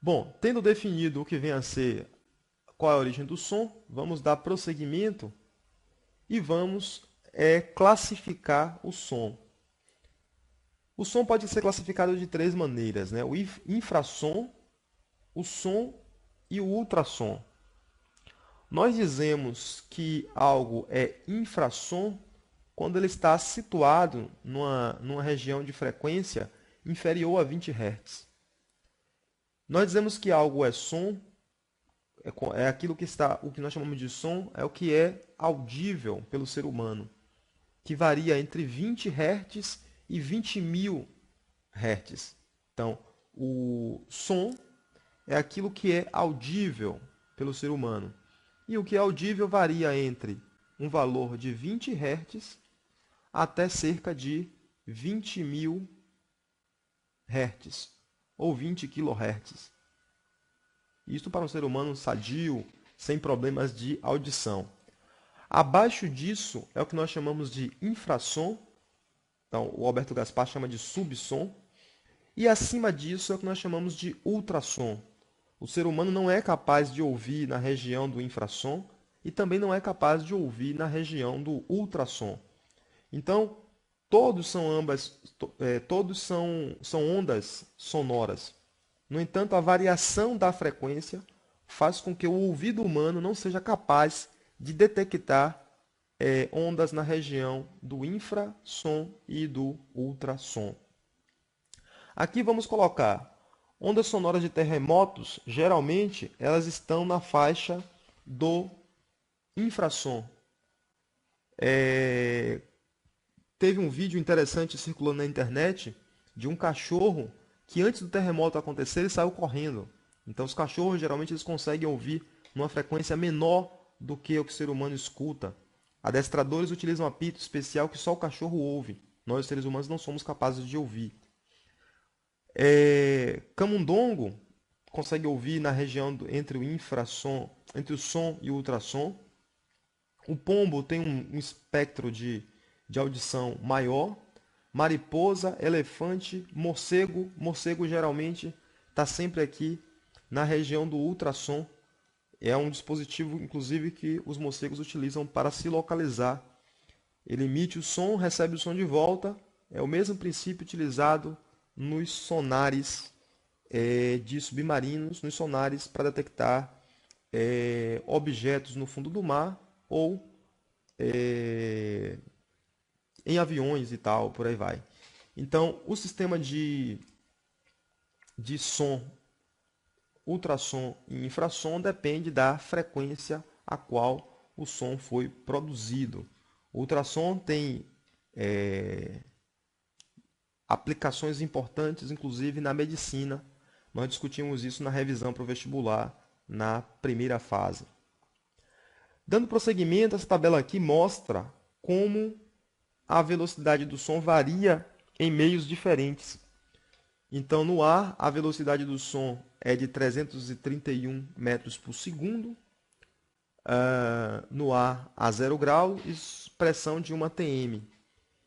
Bom, tendo definido o que vem a ser qual é a origem do som, vamos dar prosseguimento e vamos classificar o som. O som pode ser classificado de três maneiras, né? O infrassom, o som e o ultrassom. Nós dizemos que algo é infrassom quando ele está situado numa região de frequência inferior a 20 Hz. Nós dizemos que algo é som, é aquilo que está, o que nós chamamos de som, é o que é audível pelo ser humano, que varia entre 20 Hz e 20.000 Hz. Então, o som é aquilo que é audível pelo ser humano. E o que é audível varia entre um valor de 20 Hz até cerca de 20.000 Hz ou 20 kHz. Isto para um ser humano sadio, sem problemas de audição. Abaixo disso é o que nós chamamos de infrassom, então o Alberto Gaspar chama de subsom, e acima disso é o que nós chamamos de ultrassom. O ser humano não é capaz de ouvir na região do infrassom e também não é capaz de ouvir na região do ultrassom. Então, todos são ondas sonoras. No entanto, a variação da frequência faz com que o ouvido humano não seja capaz de detectar ondas na região do infrassom e do ultrassom. Aqui vamos colocar ondas sonoras de terremotos, geralmente elas estão na faixa do infrassom. Teve um vídeo interessante circulando na internet de um cachorro que antes do terremoto acontecer ele saiu correndo. Então os cachorros geralmente eles conseguem ouvir numa frequência menor do que o que o ser humano escuta. Adestradores utilizam um apito especial que só o cachorro ouve. Nós, seres humanos, não somos capazes de ouvir. Camundongo consegue ouvir na região entre o infrassom, entre o som e o ultrassom. O pombo tem um espectro de audição maior. Mariposa, elefante, morcego. Morcego geralmente está sempre aqui na região do ultrassom. É um dispositivo, inclusive, que os morcegos utilizam para se localizar. Ele emite o som, recebe o som de volta. É o mesmo princípio utilizado nos sonares de submarinos, nos sonares para detectar objetos no fundo do mar ou em aviões e tal, por aí vai. Então, o sistema de som, ultrassom e infrassom depende da frequência a qual o som foi produzido. O ultrassom tem aplicações importantes, inclusive na medicina. Nós discutimos isso na revisão para o vestibular, na primeira fase. Dando prosseguimento, essa tabela aqui mostra como a velocidade do som varia em meios diferentes. Então, no ar, a velocidade do som é de 331 metros por segundo. No ar, a 0 graus, expressão de 1 atm.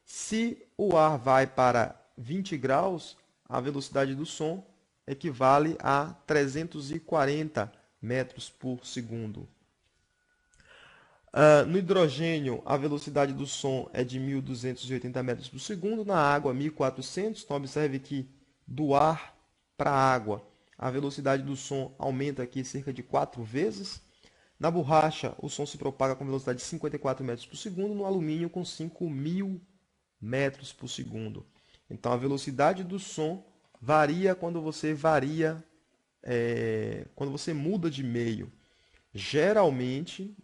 Se o ar vai para 20 graus, a velocidade do som equivale a 340 metros por segundo. No hidrogênio, a velocidade do som é de 1.280 metros por segundo, na água 1.400. Então, observe que do ar para a água, a velocidade do som aumenta aqui cerca de 4 vezes. Na borracha, o som se propaga com velocidade de 54 metros por segundo, no alumínio com 5.000 metros por segundo. Então, a velocidade do som varia quando você quando você muda de meio. Geralmente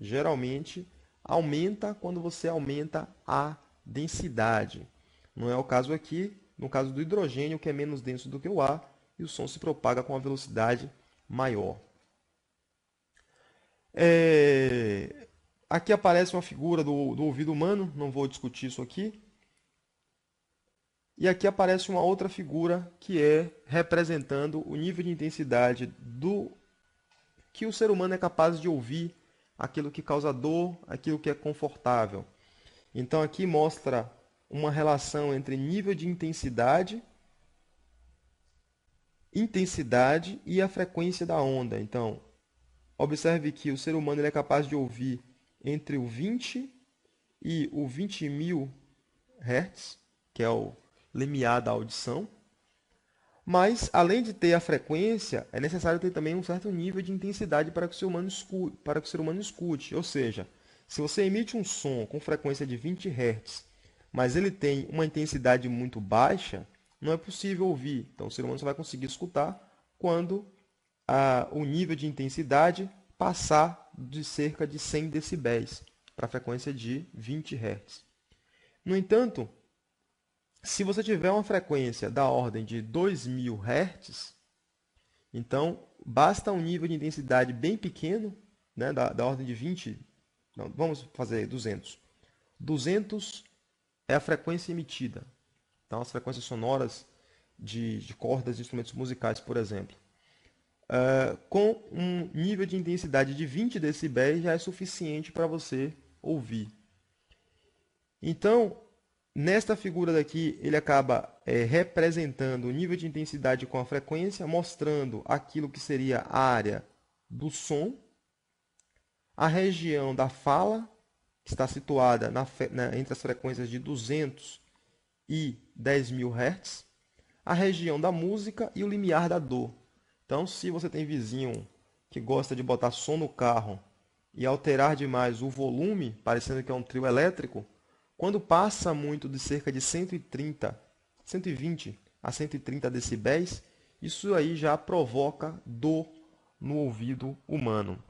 aumenta quando você aumenta a densidade. Não é o caso aqui, no caso do hidrogênio, que é menos denso do que o ar, e o som se propaga com uma velocidade maior. Aqui aparece uma figura do ouvido humano, não vou discutir isso aqui. E aqui aparece uma outra figura que é representando o nível de intensidade do que o ser humano é capaz de ouvir, aquilo que causa dor, aquilo que é confortável. Então aqui mostra uma relação entre nível de intensidade intensidade e a frequência da onda. Então, observe que o ser humano ele é capaz de ouvir entre o 20 e o 20.000 Hz, que é o limiar da audição. Mas, além de ter a frequência, é necessário ter também um certo nível de intensidade para que o ser humano escute. Ou seja, se você emite um som com frequência de 20 Hz, mas ele tem uma intensidade muito baixa, não é possível ouvir. Então, o ser humano só vai conseguir escutar quando o nível de intensidade passar de cerca de 100 decibéis para a frequência de 20 Hz. No entanto, se você tiver uma frequência da ordem de 2.000 Hz, então basta um nível de intensidade bem pequeno, né, da ordem de 20, não, vamos fazer 200. 200 é a frequência emitida. Então, as frequências sonoras de cordas de instrumentos musicais, por exemplo. Com um nível de intensidade de 20 decibéis já é suficiente para você ouvir. Então, nesta figura daqui, ele acaba representando o nível de intensidade com a frequência, mostrando aquilo que seria a área do som, a região da fala, que está situada entre as frequências de 200 e 10.000 Hz, a região da música e o limiar da dor. Então, se você tem vizinho que gosta de botar som no carro e alterar demais o volume, parecendo que é um trio elétrico, quando passa muito de cerca de 120 a 130 decibéis, isso aí já provoca dor no ouvido humano.